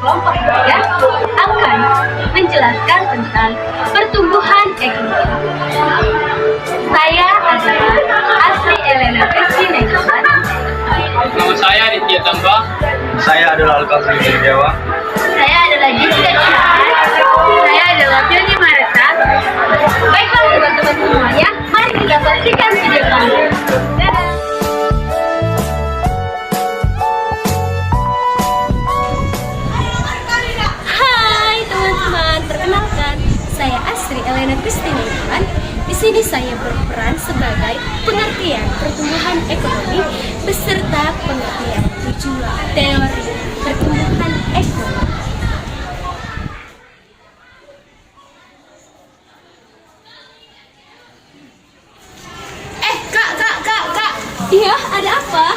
kelompok 3 akan menjelaskan tentang pertumbuhan ekonomi. Saya adalah Asri Elena Christine. Nama saya Aditya Tamba. Saya adalah Alkafri Dewa. Saya adalah Jessica Cihan. Saya adalah Fioni Mareta. Baiklah teman-teman semuanya, mari kita saksikan video kami. Dadah. Hai teman-teman, perkenalkan, saya Asri Elena Christine. Di sini saya berperan sebagai pengertian pertumbuhan ekonomi beserta pengertian tujuan teori pertumbuhan ekonomi. Kak, Iya, ada apa?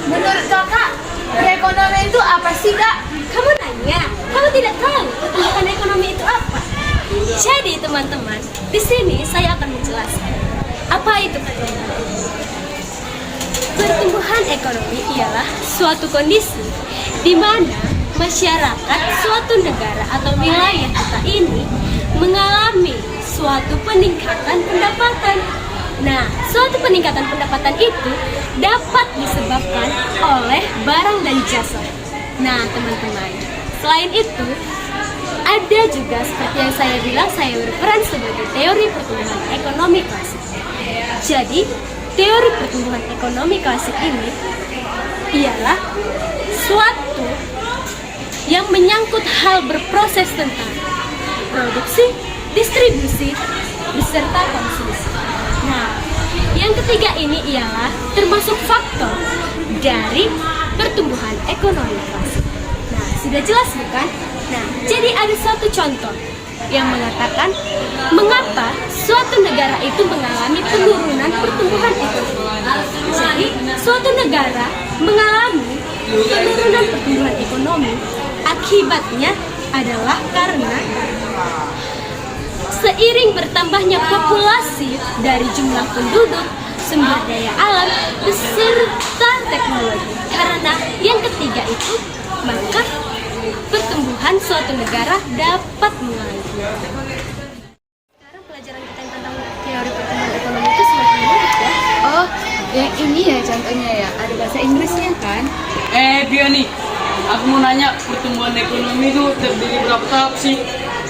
menurut kakak, perekonomian itu apa sih, Kak? Kamu nanya, kamu tidak tahu pertumbuhan ekonomi itu apa? Jadi teman-teman, di sini saya akan menjelaskan apa itu pertumbuhan. Pertumbuhan ekonomi ialah suatu kondisi di mana masyarakat suatu negara atau wilayah kita ini mengalami suatu peningkatan pendapatan. Nah, suatu peningkatan pendapatan itu dapat disebabkan oleh barang dan jasa. Nah, teman-teman, selain itu, ada juga seperti yang saya bilang, saya berperan sebagai teori pertumbuhan ekonomi klasik. Jadi, teori pertumbuhan ekonomi klasik ini ialah suatu yang menyangkut hal berproses tentang produksi, distribusi, beserta konsumsi. Nah, yang ketiga ini ialah termasuk faktor dari pertumbuhan ekonomi klasik. Nah, sudah jelas bukan? Nah, jadi ada satu contoh yang mengatakan mengapa suatu negara itu mengalami penurunan pertumbuhan ekonomi. Jadi, suatu negara mengalami penurunan pertumbuhan ekonomi akibatnya adalah karena seiring bertambahnya populasi dari jumlah penduduk, sumber daya alam, beserta teknologi. Karena yang ketiga itu, maka pertumbuhan suatu negara dapat mengalami. Sekarang pelajaran kita tentang teori pertumbuhan ekonomi itu semakin menarik ya. Oh, yang ini ya contohnya ya, ada bahasa Inggrisnya kan? Fioni, aku mau nanya pertumbuhan ekonomi itu terdiri berapa tahap sih?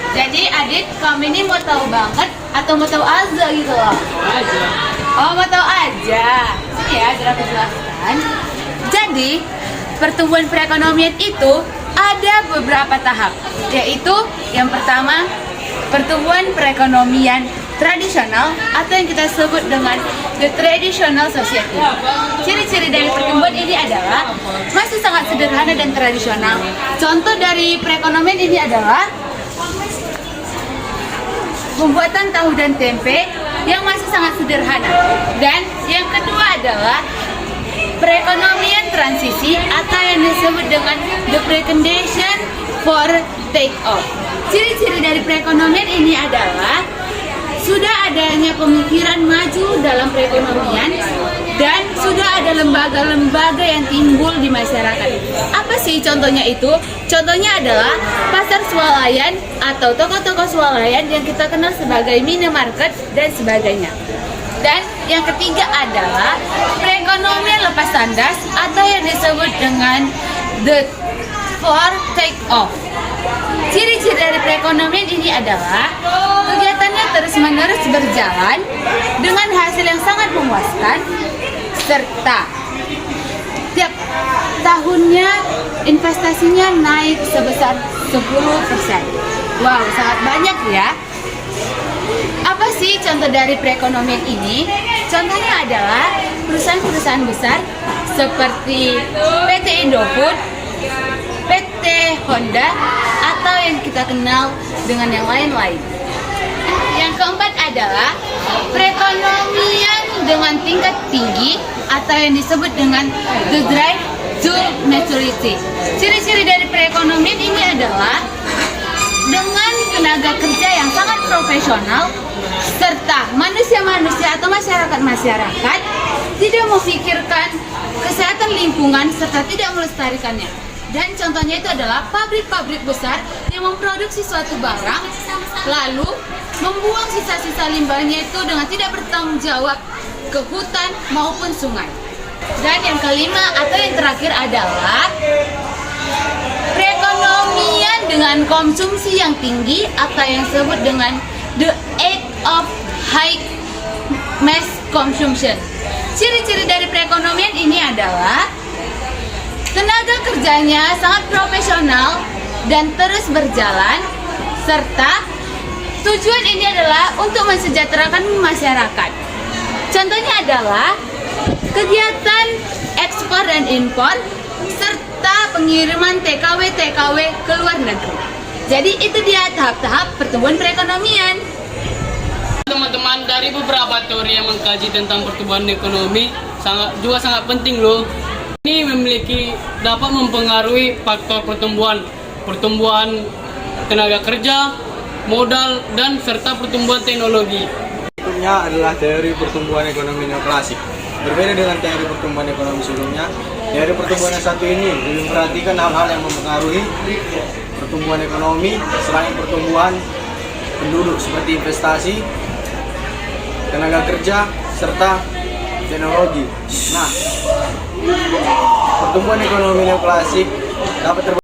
Jadi Adit, kamu ini mau tahu banget atau mau tahu aja gitu loh? Aja. Oh, mau tahu aja. Sini ya, biar aku jelaskan. Jadi, pertumbuhan perekonomian itu ada beberapa tahap, yaitu yang pertama, pertumbuhan perekonomian tradisional atau yang kita sebut dengan the traditional society. Ciri-ciri dari pertumbuhan ini adalah masih sangat sederhana dan tradisional. Contoh dari perekonomian ini adalah pembuatan tahu dan tempe yang masih sangat sederhana. Dan yang kedua adalah perekonomian transisi atau yang disebut dengan the precondition for take off. Ciri-ciri dari perekonomian ini adalah sudah adanya pemikiran maju dalam perekonomian dan sudah ada lembaga-lembaga yang timbul di masyarakat. Apa sih contohnya itu? Contohnya adalah pasar swalayan atau toko-toko swalayan yang kita kenal sebagai minimarket dan sebagainya. Dan yang ketiga adalah perekonomian lepas tandas atau yang disebut dengan the for take off. Ciri-ciri dari perekonomian ini adalah kegiatannya terus-menerus berjalan dengan hasil yang sangat memuaskan serta tiap tahunnya investasinya naik sebesar 10%. Wow, sangat banyak ya. Apa sih contoh dari perekonomian ini? Contohnya adalah perusahaan-perusahaan besar seperti PT Indofood, PT Honda, atau yang kita kenal dengan yang lain-lain. Yang keempat adalah perekonomian dengan tingkat tinggi atau yang disebut dengan the drive to maturity. Ciri-ciri dari perekonomian ini adalah dengan tenaga kerja yang sangat profesional serta manusia-manusia atau masyarakat tidak memikirkan kesehatan lingkungan serta tidak melestarikannya. Dan contohnya itu adalah pabrik-pabrik besar yang memproduksi suatu barang, lalu membuang sisa-sisa limbahnya itu dengan tidak bertanggung jawab ke hutan maupun sungai. Dan yang kelima atau yang terakhir adalah perekonomian dengan konsumsi yang tinggi atau yang disebut dengan the age of high mass consumption. Ciri-ciri dari perekonomian ini adalah tenaga kerjanya sangat profesional dan terus berjalan, serta tujuan ini adalah untuk mensejahterakan masyarakat. Contohnya adalah kegiatan ekspor dan impor, serta pengiriman TKW ke luar negeri. Jadi itu dia tahap-tahap pertumbuhan perekonomian. Teman-teman, dari beberapa teori yang mengkaji tentang pertumbuhan ekonomi sangat penting loh. Ini dapat mempengaruhi faktor pertumbuhan tenaga kerja, modal, dan serta pertumbuhan teknologi. Berikutnya adalah teori pertumbuhan ekonomi neoklasik. Berbeda dengan teori pertumbuhan ekonomi sebelumnya, teori pertumbuhan yang satu ini lebih memperhatikan hal-hal yang mempengaruhi pertumbuhan ekonomi selain pertumbuhan penduduk seperti investasi, tenaga kerja, serta teknologi. Nah, pertumbuhan ekonomi neoklasik dapat